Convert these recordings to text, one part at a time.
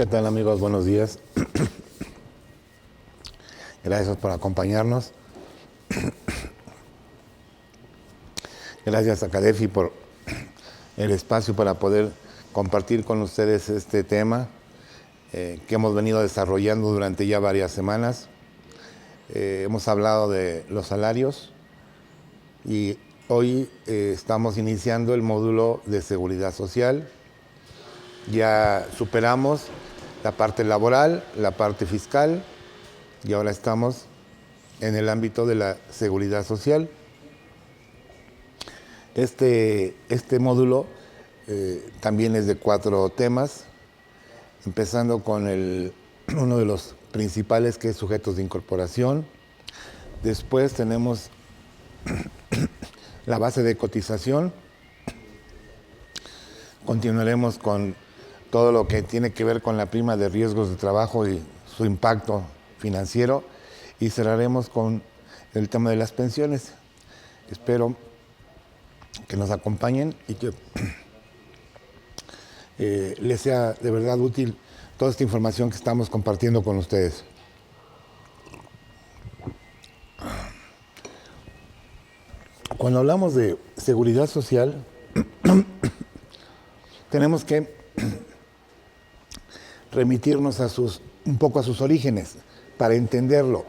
¿Qué tal, amigos? Buenos días. Gracias por acompañarnos. Gracias a Cadefi por el espacio para poder compartir con ustedes este tema que hemos venido desarrollando durante ya varias semanas. Hemos hablado de los salarios y hoy estamos iniciando el módulo de seguridad social. Ya superamos la parte laboral, la parte fiscal y ahora estamos en el ámbito de la seguridad social. Este módulo también es de 4 temas, empezando con uno de los principales, que es sujetos de incorporación. Después tenemos la base de cotización. Continuaremos con todo lo que tiene que ver con la prima de riesgos de trabajo y su impacto financiero. Y cerraremos con el tema de las pensiones. Espero que nos acompañen y que les sea de verdad útil toda esta información que estamos compartiendo con ustedes. Cuando hablamos de seguridad social, tenemos que remitirnos un poco a sus orígenes para entenderlo.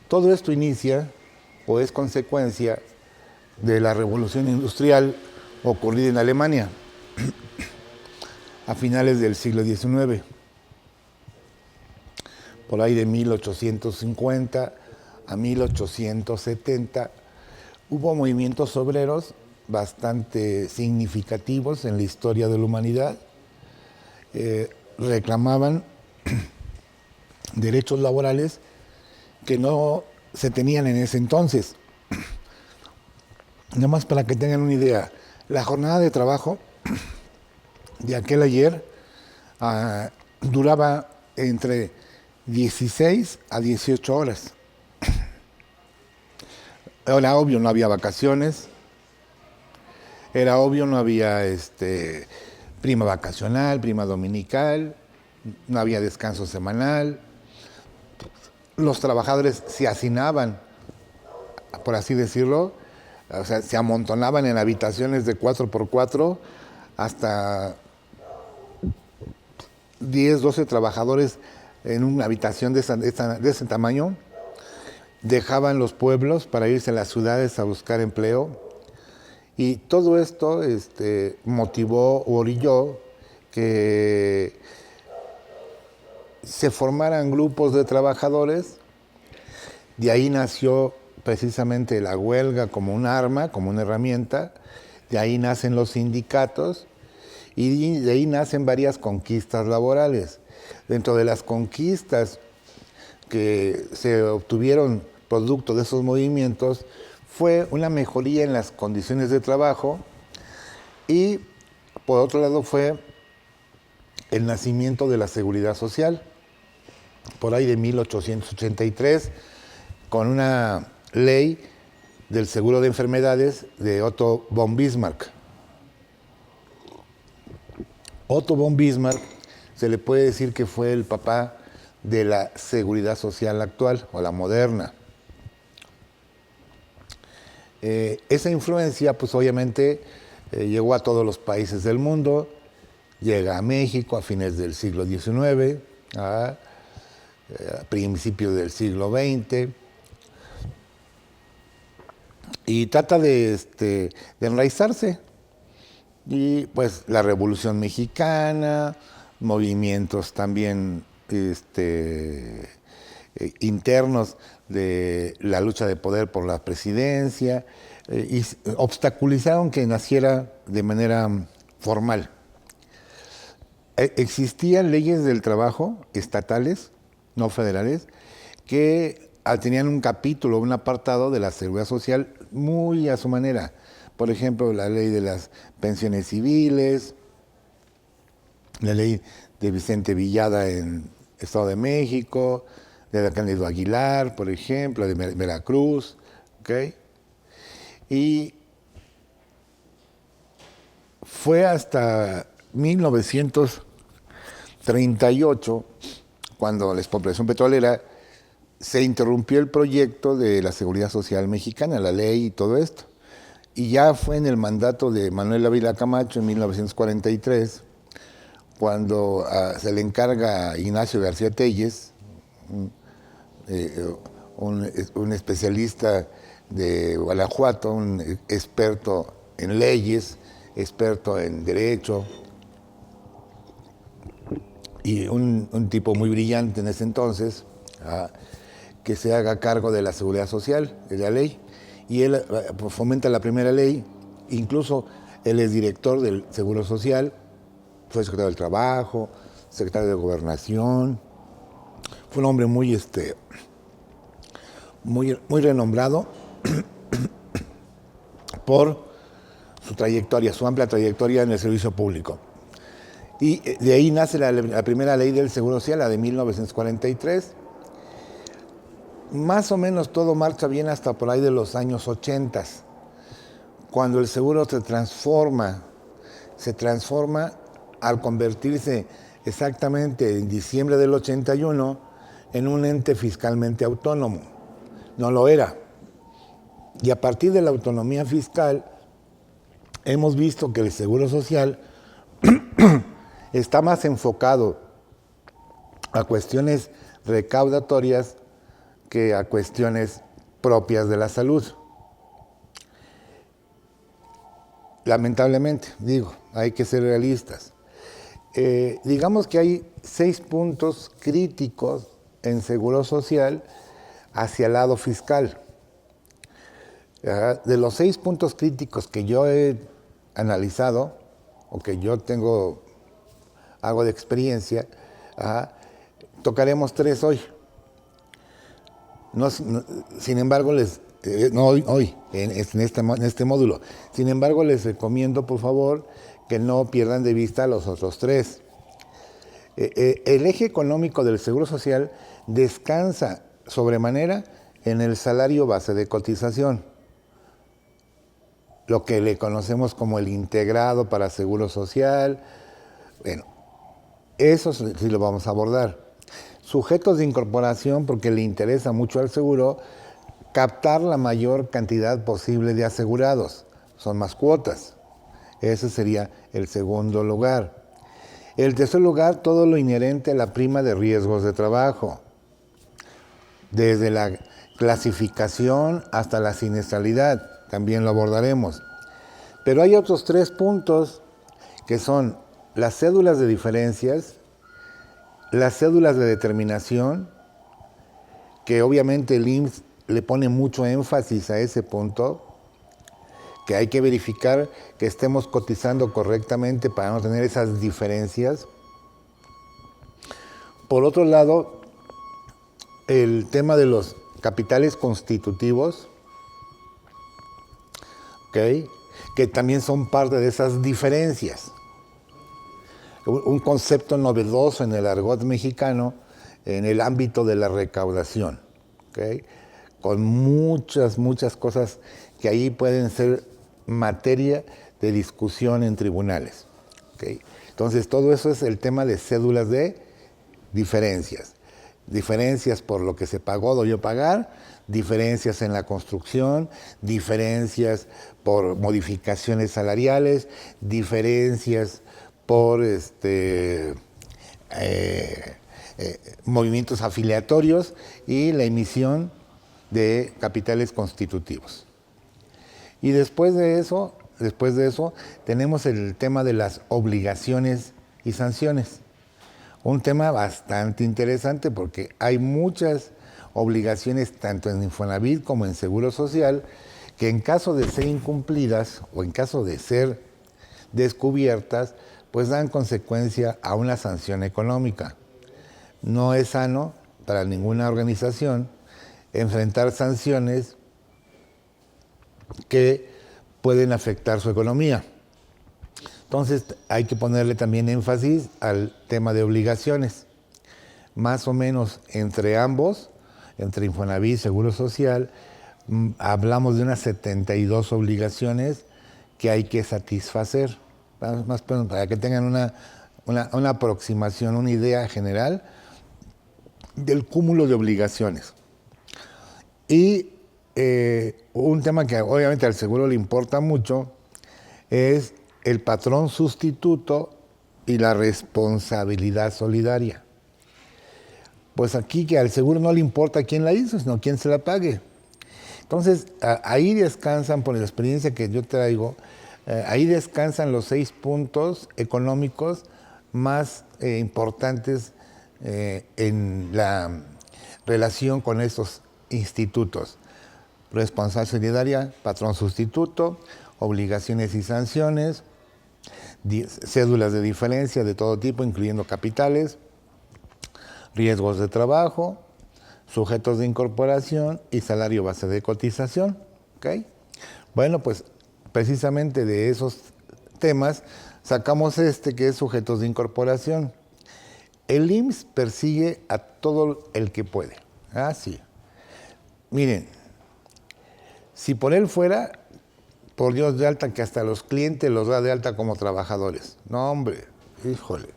Todo esto inicia o es consecuencia de la revolución industrial ocurrida en Alemania a finales del siglo XIX. Por ahí de 1850 a 1870 hubo movimientos obreros bastante significativos en la historia de la humanidad. Reclamaban derechos laborales que no se tenían en ese entonces. Nada más para que tengan una idea, la jornada de trabajo de aquel ayer duraba entre 16 a 18 horas. Era obvio, no había vacaciones, era obvio, no había prima vacacional, prima dominical, no había descanso semanal. Los trabajadores se hacinaban, por así decirlo, o sea, se amontonaban en habitaciones de 4x4 hasta 10, 12 trabajadores en una habitación de ese tamaño. Dejaban los pueblos para irse a las ciudades a buscar empleo. Y todo esto motivó o orilló que se formaran grupos de trabajadores. De ahí nació precisamente la huelga como un arma, como una herramienta. De ahí nacen los sindicatos y de ahí nacen varias conquistas laborales. Dentro de las conquistas que se obtuvieron producto de esos movimientos fue una mejoría en las condiciones de trabajo y, por otro lado, fue el nacimiento de la seguridad social, por ahí de 1883, con una ley del seguro de enfermedades de Otto von Bismarck. Otto von Bismarck se le puede decir que fue el papá de la seguridad social actual o la moderna. Esa influencia, pues obviamente, llegó a todos los países del mundo, llega a México a fines del siglo XIX, a principios del siglo XX, y trata de enraizarse. Y pues la Revolución Mexicana, movimientos también internos de la lucha de poder por la presidencia, y obstaculizaron que naciera de manera formal. Existían leyes del trabajo estatales, no federales, que tenían un capítulo, un apartado de la seguridad social muy a su manera. Por ejemplo, la ley de las pensiones civiles, la ley de Vicente Villada en Estado de México, de Cándido Aguilar, por ejemplo, de Veracruz, ¿ok? Y fue hasta 1938, cuando la expropiación petrolera, se interrumpió el proyecto de la Seguridad Social Mexicana, la ley y todo esto. Y ya fue en el mandato de Manuel Ávila Camacho en 1943, cuando se le encarga a Ignacio García Telles, un especialista de Guanajuato, un experto en leyes, experto en derecho, y un tipo muy brillante en ese entonces, que se haga cargo de la seguridad social, de la ley. Y él fomenta la primera ley, incluso él es director del Seguro Social, fue secretario del Trabajo, secretario de Gobernación, fue un hombre muy renombrado por su trayectoria, su amplia trayectoria en el servicio público. Y de ahí nace la primera ley del Seguro Social, la de 1943. Más o menos todo marcha bien hasta por ahí de los años 80, cuando el seguro se transforma al convertirse exactamente en diciembre del 81 en un ente fiscalmente autónomo. No lo era. Y a partir de la autonomía fiscal, hemos visto que el Seguro Social está más enfocado a cuestiones recaudatorias que a cuestiones propias de la salud. Lamentablemente, digo, hay que ser realistas. Digamos que hay 6 puntos críticos en Seguro Social hacia el lado fiscal. De los 6 puntos críticos que yo he analizado, o que yo tengo algo de experiencia, tocaremos 3 hoy. Sin embargo, en este módulo. Sin embargo, les recomiendo, por favor, que no pierdan de vista los otros 3. El eje económico del Seguro Social descansa sobremanera en el salario base de cotización, lo que le conocemos como el integrado para Seguro Social. Bueno, eso sí lo vamos a abordar. Sujetos de incorporación, porque le interesa mucho al seguro captar la mayor cantidad posible de asegurados. Son más cuotas. Ese sería el segundo lugar. El tercer lugar, todo lo inherente a la prima de riesgos de trabajo. Desde la clasificación hasta la siniestralidad. También lo abordaremos. Pero hay otros 3 puntos que son las cédulas de diferencias, las cédulas de determinación, que obviamente el IMSS le pone mucho énfasis a ese punto, que hay que verificar que estemos cotizando correctamente para no tener esas diferencias. Por otro lado, el tema de los capitales constitutivos, ¿okay?, que también son parte de esas diferencias. Un concepto novedoso en el argot mexicano en el ámbito de la recaudación, ¿okay?, con muchas cosas que ahí pueden ser materia de discusión en tribunales, ¿okay? Entonces, todo eso es el tema de cédulas de diferencias. Diferencias por lo que se pagó o debió pagar, diferencias en la construcción, diferencias por modificaciones salariales, diferencias por movimientos afiliatorios y la emisión de capitales constitutivos. Y después de eso tenemos el tema de las obligaciones y sanciones. Un tema bastante interesante porque hay muchas obligaciones tanto en Infonavit como en Seguro Social que en caso de ser incumplidas o en caso de ser descubiertas, pues dan consecuencia a una sanción económica. No es sano para ninguna organización enfrentar sanciones que pueden afectar su economía. Entonces hay que ponerle también énfasis al tema de obligaciones. Más o menos entre ambos, entre Infonavit y Seguro Social, hablamos de unas 72 obligaciones que hay que satisfacer. más o menos para que tengan una aproximación, una idea general del cúmulo de obligaciones. Y un tema que obviamente al seguro le importa mucho es el patrón sustituto y la responsabilidad solidaria. Pues aquí que al seguro no le importa quién la hizo, sino quién se la pague. Entonces, ahí descansan, por la experiencia que yo traigo, ahí descansan los 6 puntos económicos más importantes en la relación con estos institutos. Responsabilidad solidaria, patrón sustituto, obligaciones y sanciones, cédulas de diferencia de todo tipo, incluyendo capitales, riesgos de trabajo, sujetos de incorporación y salario base de cotización. ¿Okay? Bueno, pues precisamente de esos temas sacamos que es sujetos de incorporación. El IMSS persigue a todo el que puede. Ah, sí. Miren, si por él fuera, por Dios de alta, que hasta los clientes los da de alta como trabajadores. No, hombre, híjole.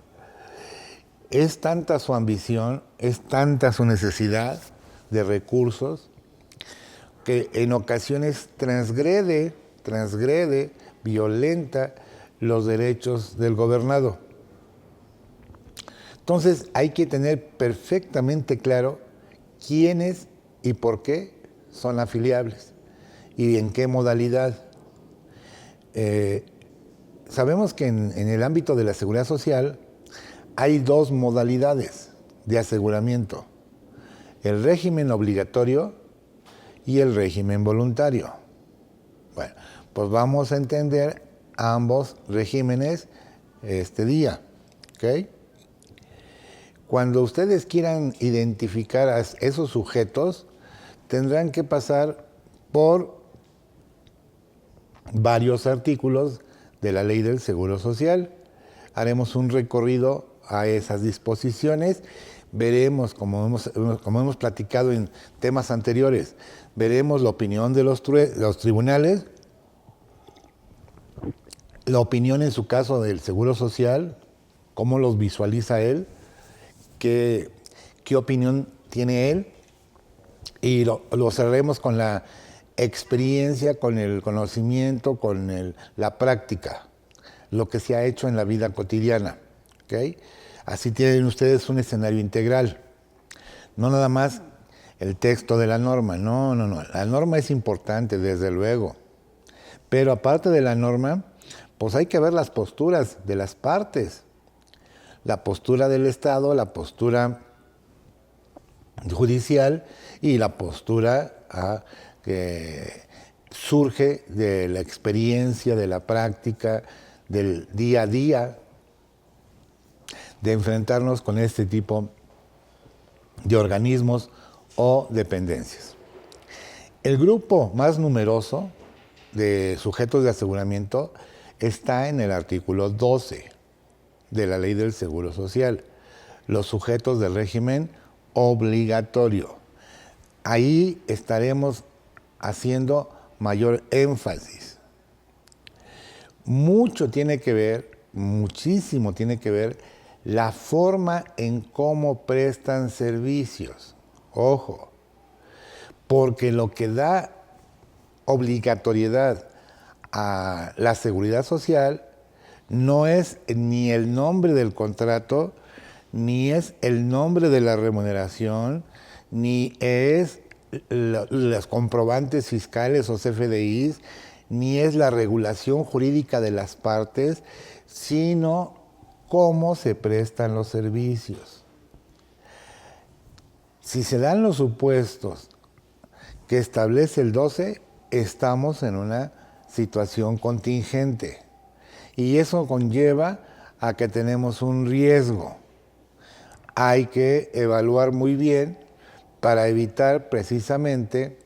Es tanta su ambición, es tanta su necesidad de recursos, que en ocasiones transgrede, violenta los derechos del gobernado. Entonces hay que tener perfectamente claro quiénes y por qué son afiliables y en qué modalidad. Sabemos que en el ámbito de la seguridad social hay 2 modalidades de aseguramiento: el régimen obligatorio y el régimen voluntario. Bueno, pues vamos a entender ambos regímenes este día, ¿ok? Cuando ustedes quieran identificar a esos sujetos, tendrán que pasar por varios artículos de la Ley del Seguro Social. Haremos un recorrido a esas disposiciones. Veremos, como hemos platicado en temas anteriores, veremos la opinión de los tribunales, la opinión en su caso del Seguro Social, cómo los visualiza él, qué opinión tiene él, y lo cerremos con la experiencia, con el conocimiento, con la práctica, lo que se ha hecho en la vida cotidiana. ¿Okay? Así tienen ustedes un escenario integral, no nada más el texto de la norma, no, la norma es importante desde luego, pero aparte de la norma, pues hay que ver las posturas de las partes, la postura del Estado, la postura judicial y la postura que surge de la experiencia, de la práctica, del día a día, de enfrentarnos con este tipo de organismos o dependencias. El grupo más numeroso de sujetos de aseguramiento está en el artículo 12 de la Ley del Seguro Social, los sujetos del régimen obligatorio. Ahí estaremos haciendo mayor énfasis. Muchísimo tiene que ver la forma en cómo prestan servicios. Ojo, porque lo que da obligatoriedad a la seguridad social no es ni el nombre del contrato, ni es el nombre de la remuneración, ni es los comprobantes fiscales o CFDIs, ni es la regulación jurídica de las partes, sino cómo se prestan los servicios. Si se dan los supuestos que establece el 12, estamos en una situación contingente. Y eso conlleva a que tenemos un riesgo. Hay que evaluar muy bien para evitar precisamente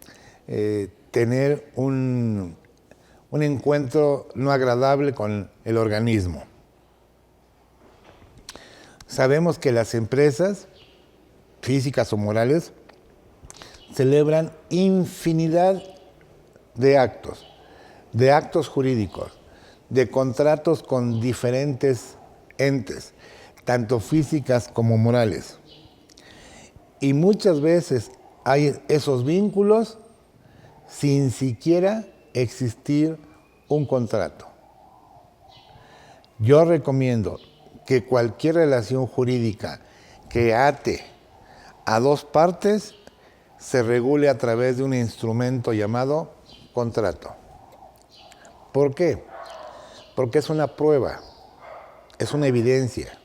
tener un encuentro no agradable con el organismo. Sabemos que las empresas, físicas o morales, celebran infinidad de actos jurídicos, de contratos con diferentes entes, tanto físicas como morales. Y muchas veces hay esos vínculos sin siquiera existir un contrato. Yo recomiendo que cualquier relación jurídica que ate a dos partes se regule a través de un instrumento llamado contrato. ¿Por qué? Porque es una prueba, es una evidencia.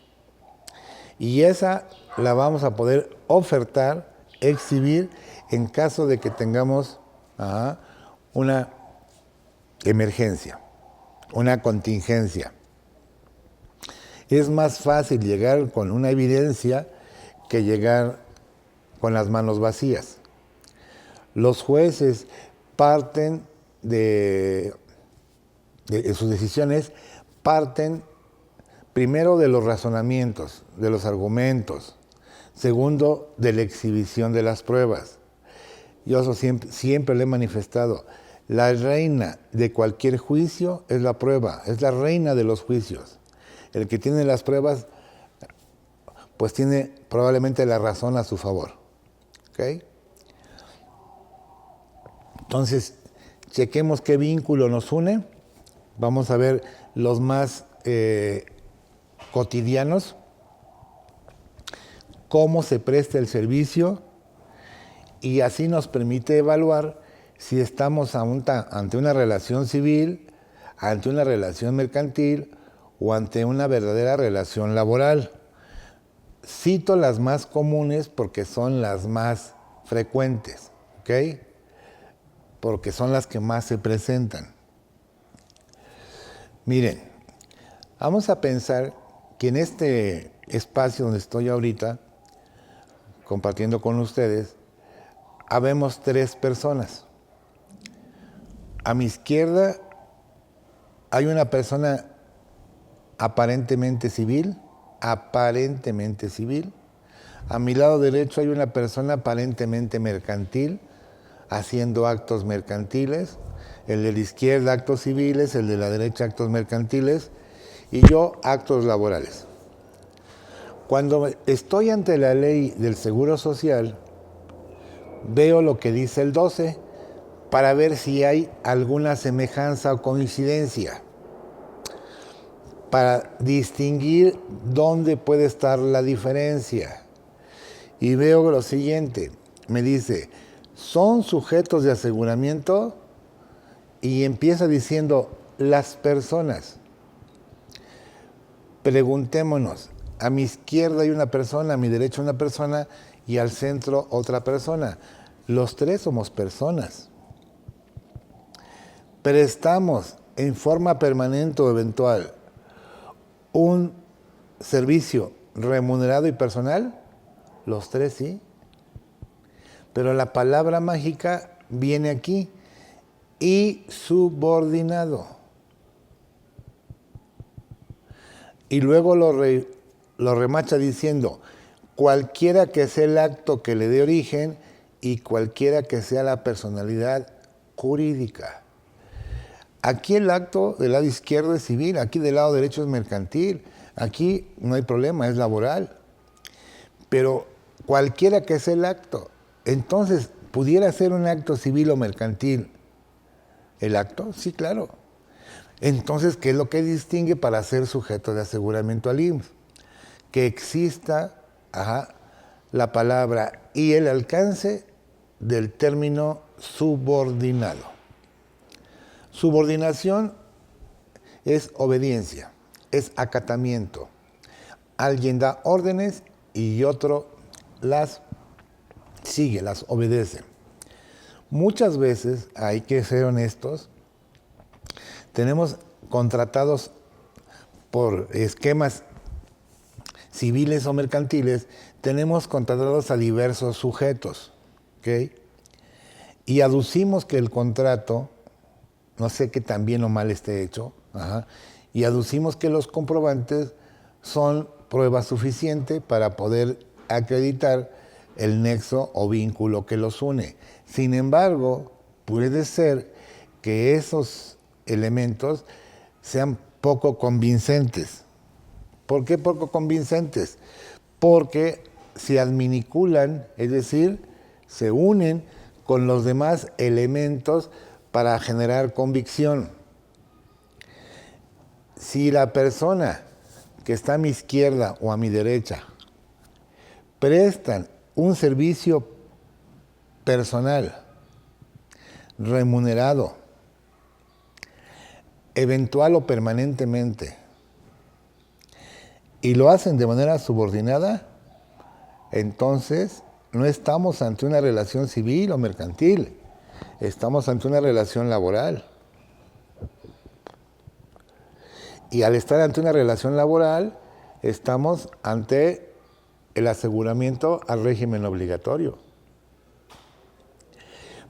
Y esa la vamos a poder ofertar, exhibir, en caso de que tengamos una emergencia, una contingencia. Es más fácil llegar con una evidencia que llegar con las manos vacías. Los jueces parten de sus decisiones, parten primero de los razonamientos, de los argumentos, segundo de la exhibición de las pruebas. Yo eso siempre le he manifestado. La reina de cualquier juicio es la prueba, es la reina de los juicios. El que tiene las pruebas, pues tiene probablemente la razón a su favor. ¿Ok? Entonces, chequemos qué vínculo nos une. Vamos a ver los más cotidianos, cómo se presta el servicio, y así nos permite evaluar si estamos ante una relación civil, ante una relación mercantil o ante una verdadera relación laboral. Cito las más comunes porque son las más frecuentes, ¿ok? Porque son las que más se presentan. Miren, vamos a pensar que en este espacio donde estoy ahorita, compartiendo con ustedes, habemos 3 personas. A mi izquierda hay una persona aparentemente civil. A mi lado derecho hay una persona aparentemente mercantil, haciendo actos mercantiles. El de la izquierda actos civiles, el de la derecha actos mercantiles, y yo actos laborales. Cuando estoy ante la ley del Seguro Social, veo lo que dice el 12 para ver si hay alguna semejanza o coincidencia, para distinguir dónde puede estar la diferencia. Y veo lo siguiente, me dice, ¿son sujetos de aseguramiento? Y empieza diciendo, las personas. Preguntémonos, a mi izquierda hay una persona, a mi derecha una persona y al centro otra persona. Los 3 somos personas. Prestamos en forma permanente o eventual un servicio remunerado y personal. Los 3 sí. Pero la palabra mágica viene aquí. Y subordinado. Y luego lo remacha diciendo, cualquiera que sea el acto que le dé origen y cualquiera que sea la personalidad jurídica. Aquí el acto del lado izquierdo es civil, aquí del lado derecho es mercantil, aquí no hay problema, es laboral. Pero cualquiera que sea el acto, entonces, ¿pudiera ser un acto civil o mercantil el acto? Sí, claro. Entonces, ¿qué es lo que distingue para ser sujeto de aseguramiento al IMSS? Que exista la palabra y el alcance del término subordinado. Subordinación es obediencia, es acatamiento. Alguien da órdenes y otro las sigue, las obedece. Muchas veces, hay que ser honestos, tenemos contratados por esquemas civiles o mercantiles, tenemos contratados a diversos sujetos, ¿ok? Y aducimos que el contrato, no sé qué tan bien o mal esté hecho, y aducimos que los comprobantes son prueba suficiente para poder acreditar el nexo o vínculo que los une. Sin embargo, puede ser que esos elementos sean poco convincentes. ¿Por qué poco convincentes? Porque se adminiculan, es decir, se unen con los demás elementos para generar convicción. Si la persona que está a mi izquierda o a mi derecha prestan un servicio personal, remunerado, eventual o permanentemente, y lo hacen de manera subordinada, entonces no estamos ante una relación civil o mercantil, estamos ante una relación laboral. Y al estar ante una relación laboral, estamos ante el aseguramiento al régimen obligatorio.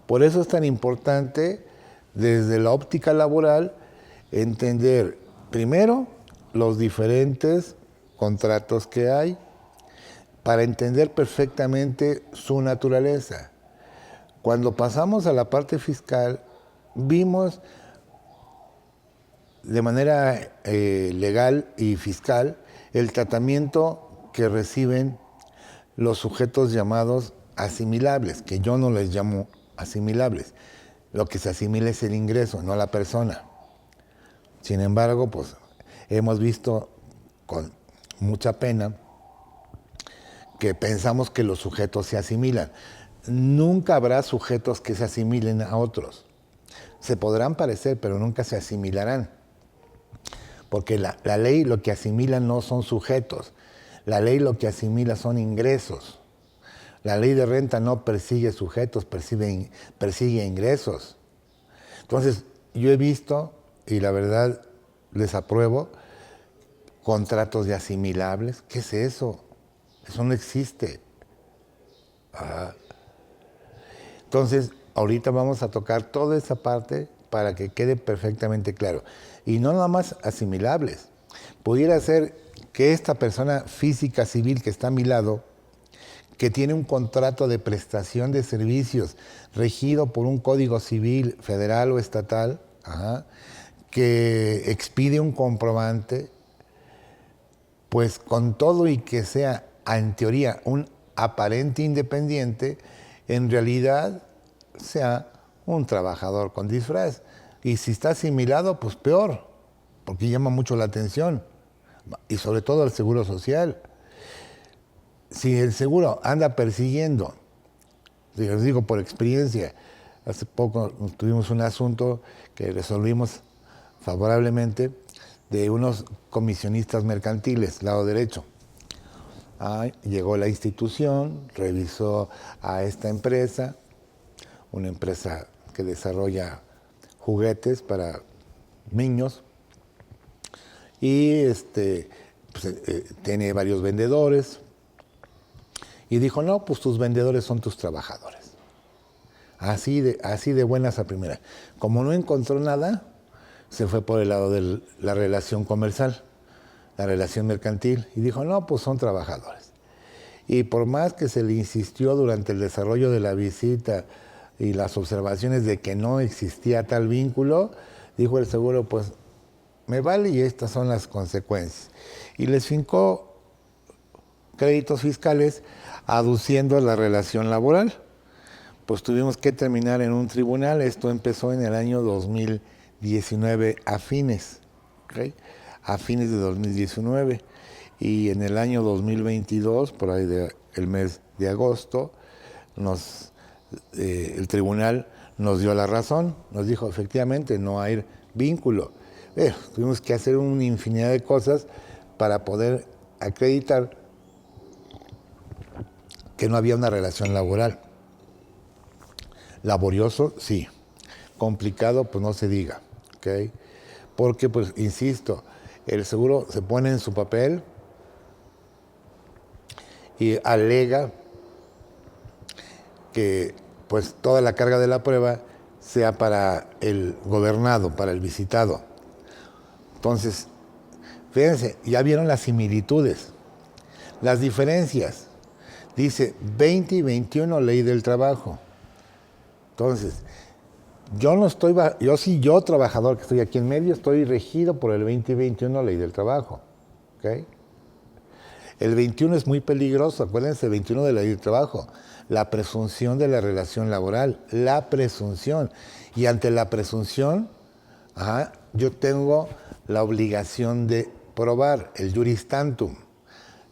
Por eso es tan importante, desde la óptica laboral, entender primero los diferentes contratos que hay para entender perfectamente su naturaleza. Cuando pasamos a la parte fiscal, vimos de manera legal y fiscal el tratamiento que reciben los sujetos llamados asimilables, que yo no les llamo asimilables. Lo que se asimila es el ingreso, no la persona. Sin embargo, pues hemos visto con mucha pena que pensamos que los sujetos se asimilan. Nunca habrá sujetos que se asimilen a otros. Se podrán parecer, pero nunca se asimilarán. Porque la ley lo que asimila no son sujetos. La ley lo que asimila son ingresos. La ley de renta no persigue sujetos, persigue ingresos. Entonces, yo he visto, y la verdad les apruebo, contratos de asimilables. ¿Qué es eso? Eso no existe. Entonces, ahorita vamos a tocar toda esa parte para que quede perfectamente claro. Y no nada más asimilables. Pudiera ser que esta persona física civil que está a mi lado, que tiene un contrato de prestación de servicios regido por un código civil federal o estatal, que expide un comprobante, pues con todo y que sea en teoría un aparente independiente, en realidad sea un trabajador con disfraz. Y si está asimilado, pues peor, porque llama mucho la atención, y sobre todo el Seguro Social. Si el seguro anda persiguiendo, les digo por experiencia, hace poco tuvimos un asunto que resolvimos favorablemente de unos comisionistas mercantiles, lado derecho. Llegó la institución, revisó a esta empresa, una empresa que desarrolla juguetes para niños, y tiene varios vendedores, y dijo, no, pues tus vendedores son tus trabajadores. Así de buenas a primera. Como no encontró nada, se fue por el lado de la relación comercial, la relación mercantil, y dijo, no, pues son trabajadores. Y por más que se le insistió durante el desarrollo de la visita y las observaciones de que no existía tal vínculo, dijo el seguro, pues me vale y estas son las consecuencias. Y les fincó créditos fiscales aduciendo la relación laboral. Pues tuvimos que terminar en un tribunal. Esto empezó en el año 2019 a fines de 2019. Y en el año 2022, por ahí el mes de agosto, el tribunal nos dio la razón, nos dijo efectivamente no hay vínculo. Tuvimos que hacer una infinidad de cosas para poder acreditar que no había una relación laboral. Laborioso, sí. Complicado, pues no se diga. ¿Okay? Porque, pues, insisto, el seguro se pone en su papel y alega que pues toda la carga de la prueba sea para el gobernado, para el visitado. Entonces, fíjense, ya vieron las similitudes, las diferencias. Dice 20 y 21 ley del trabajo. Entonces, Yo trabajador que estoy aquí en medio, estoy regido por el 20 y 21 Ley del Trabajo. ¿Ok? El 21 es muy peligroso, acuérdense, el 21 de la Ley del Trabajo. La presunción de la relación laboral, la presunción. Y ante la presunción, yo tengo la obligación de probar el juris tantum.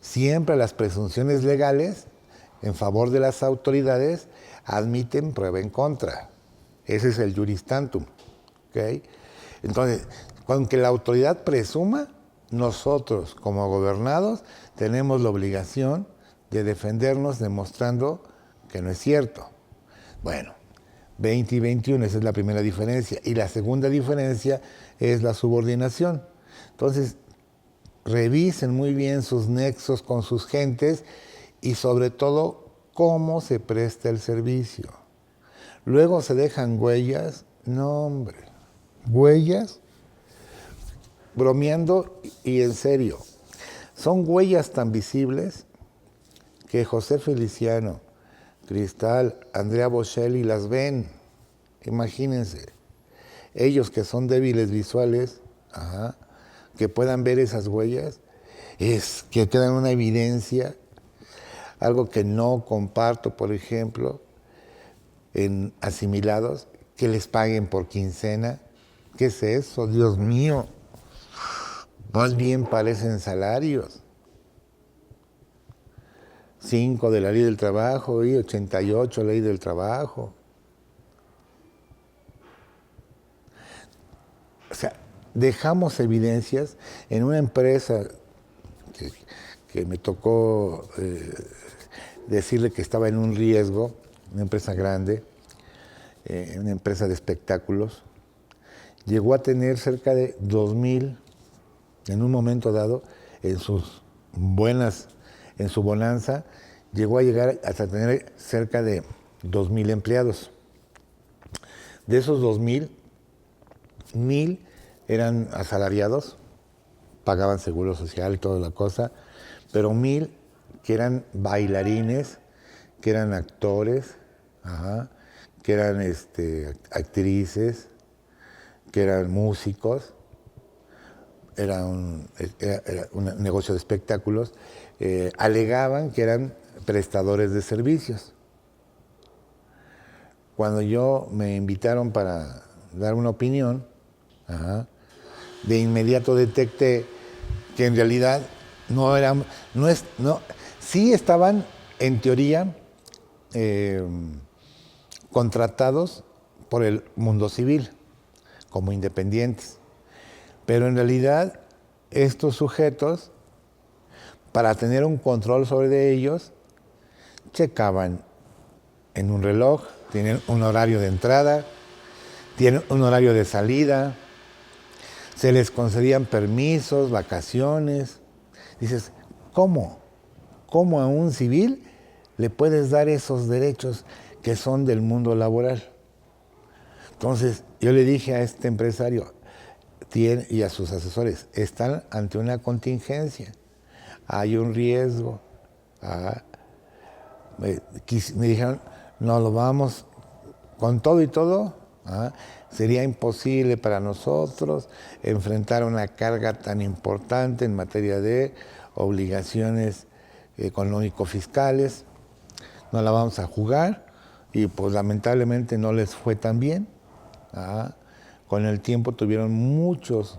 Siempre las presunciones legales en favor de las autoridades admiten prueba en contra. Ese es el juris tantum. ¿Okay? Entonces, aunque la autoridad presuma, nosotros como gobernados tenemos la obligación de defendernos demostrando que no es cierto. Bueno, 20 y 21, esa es la primera diferencia. Y la segunda diferencia es la subordinación. Entonces, revisen muy bien sus nexos con sus gentes y sobre todo cómo se presta el servicio. Luego se dejan huellas, no hombre, huellas, bromeando y en serio. Son huellas tan visibles que José Feliciano, Cristal, Andrea Bocelli las ven. Imagínense, ellos que son débiles visuales, que puedan ver esas huellas, es que te dan una evidencia, algo que no comparto, por ejemplo, en asimilados, que les paguen por quincena. ¿Qué es eso? Dios mío. Más bien parecen salarios. 5 de la Ley del Trabajo y 88 Ley del Trabajo. O sea, dejamos evidencias en una empresa que me tocó decirle que estaba en un riesgo, una empresa grande, una empresa de espectáculos. Llegó a tener cerca de 2,000, en un momento dado, en su bonanza, llegó a llegar hasta tener cerca de 2,000 empleados. De esos 2,000, 1,000 eran asalariados, pagaban seguro social y toda la cosa, pero 1,000 que eran bailarines, que eran actores, que eran actrices, que eran músicos, era un negocio de espectáculos, alegaban que eran prestadores de servicios. Cuando yo me invitaron para dar una opinión, de inmediato detecté que en realidad sí estaban en teoría contratados por el mundo civil como independientes, pero en realidad estos sujetos, para tener un control sobre ellos, checaban en un reloj, tienen un horario de entrada, tienen un horario de salida, se les concedían permisos, vacaciones. Dices, ¿cómo? ¿Cómo a un civil le puedes dar esos derechos que son del mundo laboral? Entonces, yo le dije a este empresario y a sus asesores, están ante una contingencia, hay un riesgo. Me dijeron, no lo vamos, con todo y todo, sería imposible para nosotros enfrentar una carga tan importante en materia de obligaciones económico-fiscales, no la vamos a jugar y pues lamentablemente no les fue tan bien. Con el tiempo tuvieron muchos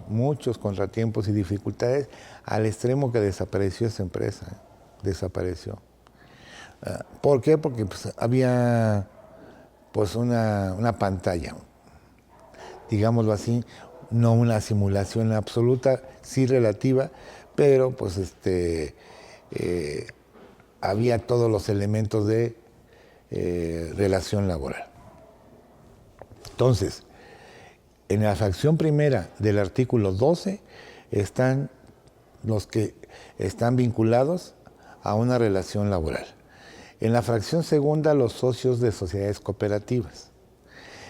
contratiempos y dificultades al extremo que desapareció esa empresa, desapareció. ¿Por qué? Porque pues, había pues una pantalla, digámoslo así, no una simulación absoluta, sí relativa, pero pues había todos los elementos de relación laboral. Entonces, en la fracción primera del artículo 12 están los que están vinculados a una relación laboral. En la fracción segunda, los socios de sociedades cooperativas.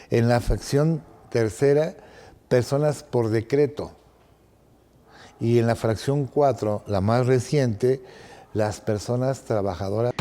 En la fracción tercera, personas por decreto. Y en la fracción 4, la más reciente, las personas trabajadoras